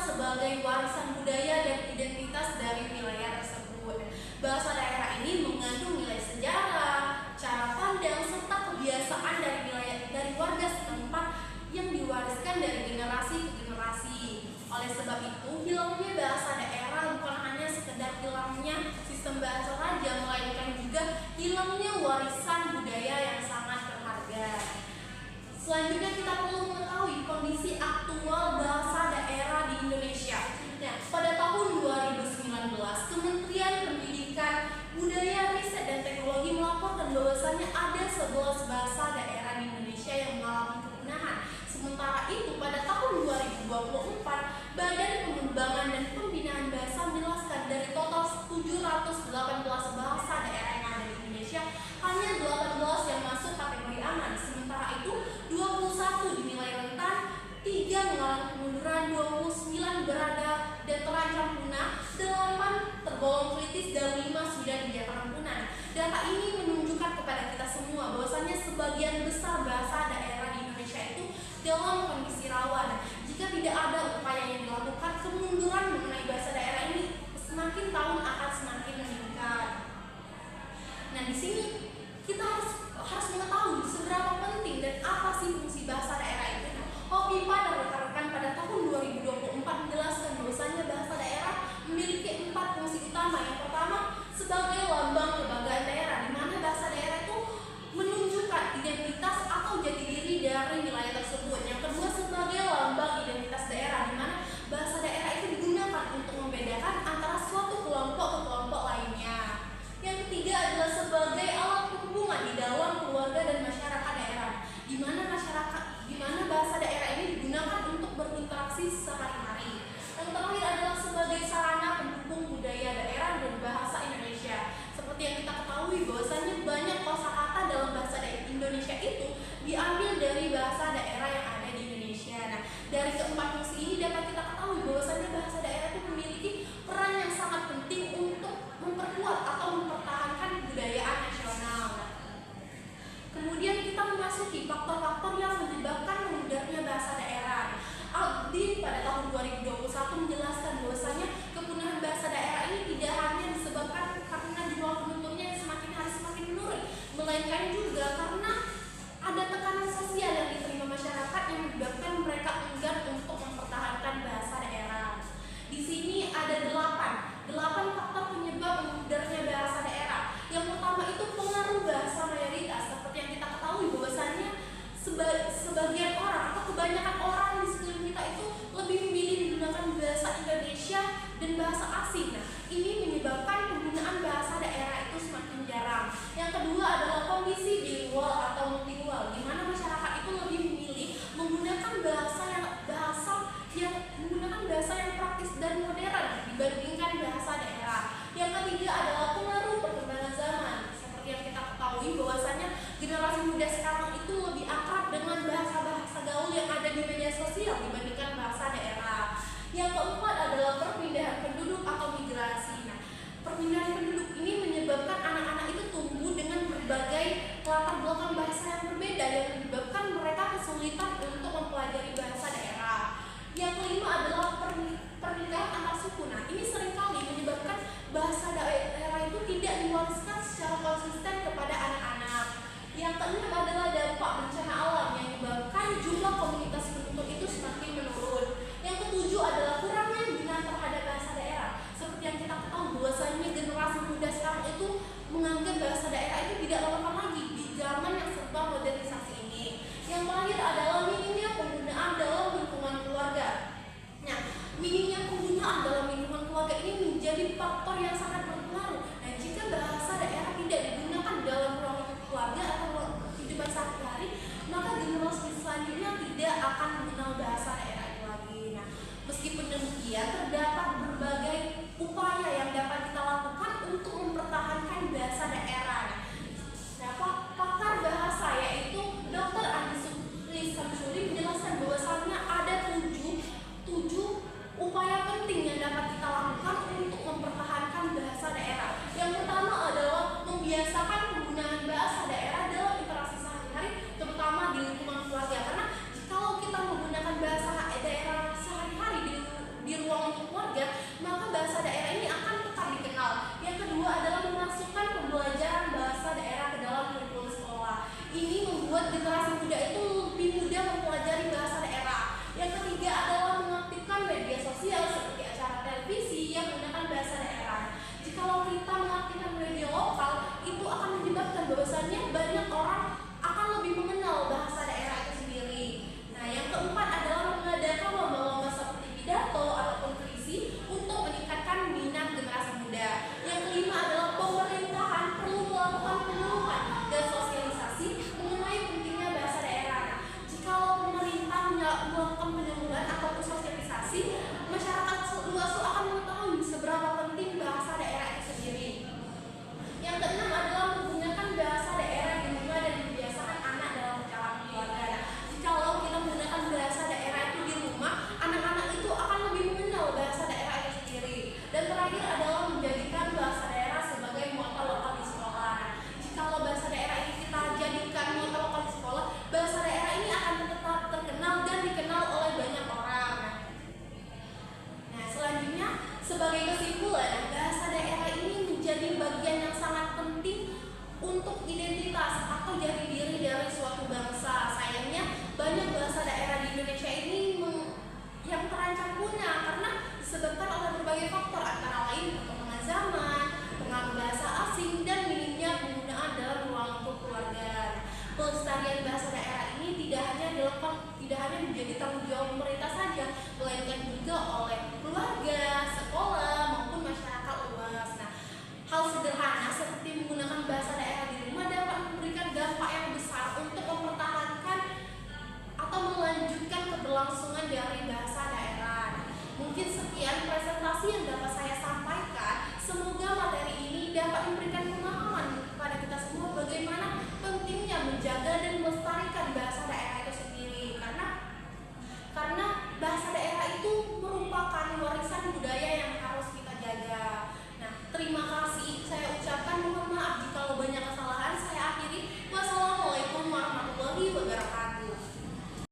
sebagai warisan budaya dan identitas dari wilayah tersebut. Bahasa daerah ini mengandung nilai sejarah, cara pandang, serta kebiasaan dari warga setempat yang diwariskan dari generasi ke generasi. Oleh sebab itu, hilangnya bahasa daerah bukan hanya sekedar hilangnya sistem bahasa saja, melainkan juga hilangnya warisan budaya yang sangat berharga. Selanjutnya kita perlu mengetahui kondisi aktual bahasa daerah di Indonesia. Nah, pada tahun 2019, Kementerian Pendidikan, Budaya, Riset, dan Teknologi melaporkan bahwasannya ada 11 bahasa daerah di Indonesia yang mengalami kepunahan. Sementara itu, pada tahun 2024, Badan Pengembangan dan Pembinaan Bahasa menjelaskan dari total 718 bahasa daerah yang ada di Indonesia, hanya 18 yang masuk kategori aman. Sementara itu, 21 dinilai rentan, 3 mengalami kemunduran, 29 berada dan terancam punah, 8 tergolong kritis, dan 5 sudah dinyatakan punah. Data ini menunjukkan kepada kita semua bahwasanya sebagian besar bahasa daerah di Indonesia itu dalam kondisi rawan. Jika tidak ada upaya yang dilakukan, kemunduran mengenai bahasa daerah ini semakin tahun akan semakin meningkat. Nah, di sini kita harus mengetahui seberapa penting dan apa sih fungsi bahasa daerah itu. Hopipa dan rekan-rekan pada tahun 2024 menjelaskan bahwasanya bahasa daerah memiliki 4 fungsi utama. Yang pertama, sebagai lambang kebanggaan daerah, di mana bahasa daerah itu menunjukkan identitas atau jati diri dari wilayah tersebut. Yang kedua, sebagai lambang identitas daerah, di mana bahasa daerah itu digunakan untuk membedakan antara suatu kelompok ke kelompok lainnya. Yang ketiga adalah sebagai alat penghubungan di dalam keluarga dan masyarakat daerah, di mana bahasa daerah ini digunakan untuk berinteraksi sehari-hari. Yang terakhir adalah sebagai sarana pendukung budaya daerah dan bahasa Indonesia. Seperti yang kita ketahui bahwasanya banyak kosakata dalam bahasa Indonesia itu diambil dari bahasa daerah yang ada di Indonesia. Nah, dari keempat fungsi ini dapat kita ketahui bahwasanya bahasa daerah itu memiliki peran yang sangat penting untuk memperkuat atau mempertahankan kebudayaan nasional. Kemudian kita memasuki faktor-faktor yang menyebabkan memudahnya bahasa daerah. Aldin pada tahun 2021 menjelaskan bahwasanya kepunahan bahasa daerah ini tidak hanya disebabkan karena jumlah penuturnya yang semakin hari semakin menurun, melainkan juga karena ada tekanan sosial yang diterima masyarakat yang menyebabkan mereka enggan untuk mempertahankan bahasa daerah. Di sini ada 8 faktor penyebab memudahnya bahasa daerah. Yang pertama itu pengaruh bahasa mayoritas. Seperti yang kita ketahui bahwasannya sebagian orang atau kebanyakan orang di sekeliling kita itu lebih memilih menggunakan bahasa Indonesia dan bahasa asing. Nah, ini menyebabkan penggunaan bahasa daerah itu semakin jarang. Yang kedua adalah kondisi bilingual atau multilingual, di mana masyarakat itu lebih memilih menggunakan bahasa yang praktis dan modern dibandingkan bahasa daerah. Yang ketiga adalah pengaruh perkembangan zaman. Seperti yang kita ketahui bahwasanya generasi muda sekarang itu lebih akrab dengan bahasa-bahasa gaul yang ada di media sosial dibandingkan bahasa daerah. Yang keempat adalah perpindahan penduduk atau migrasi. Nah, perpindahan penduduk ini menyebabkan anak-anak itu tumbuh dengan berbagai latar belakang bahasa yang berbeda yang menyebabkan mereka kesulitan untuk mempelajari bahasa daerah. Yang kelima adalah pernikahan antar suku. Nah, ini seringkali menyebabkan bahasa daerah itu tidak diwariskan secara konsisten kepada anak-anak. Yang keenam adalah dampak bencana alam yang menyebabkan jumlah komunitas penduduk itu semakin menurun. Yang ketujuh adalah kurangnya minat terhadap bahasa daerah. Seperti yang kita ketahui bahwasanya generasi muda sekarang itu menganggap bahasa daerah itu tidak relevan lagi di zaman yang serba modernisasi ini. Yang terakhir adalah minimnya penggunaan dalam lingkungan keluarga. Nah, minimnya penggunaan dalam lingkungan keluarga ini menjadi faktor yang sangat berpengaruh. Nah, jika bahasa daerah tidak digunakan dalam ruang keluarga atau kehidupan sehari-hari, maka generasi selanjutnya tidak akan mengenal bahasa daerah itu lagi. Nah, meskipun demikian, terdapat berbagai upaya yang dapat kita lakukan untuk mempertahankan bahasa daerah. Nah, pakar bahasa yaitu Dr. Andi Samsuri menjelaskan bahwasannya ada tujuh upaya penting yang dapat kita lakukan untuk mempertahankan bahasa daerah. Yang pertama adalah membiasakan penggunaan bahasa daerah dalam interaksi sehari-hari, terutama di lingkungan keluarga. Karena kalau kita menggunakan bahasa daerah sehari-hari di Sebagai kesimpulan, bahasa daerah ini menjadi bagian yang sangat penting untuk identitas atau jati diri dari suatu bangsa. Sayangnya banyak bahasa daerah di Indonesia ini yang terancam punah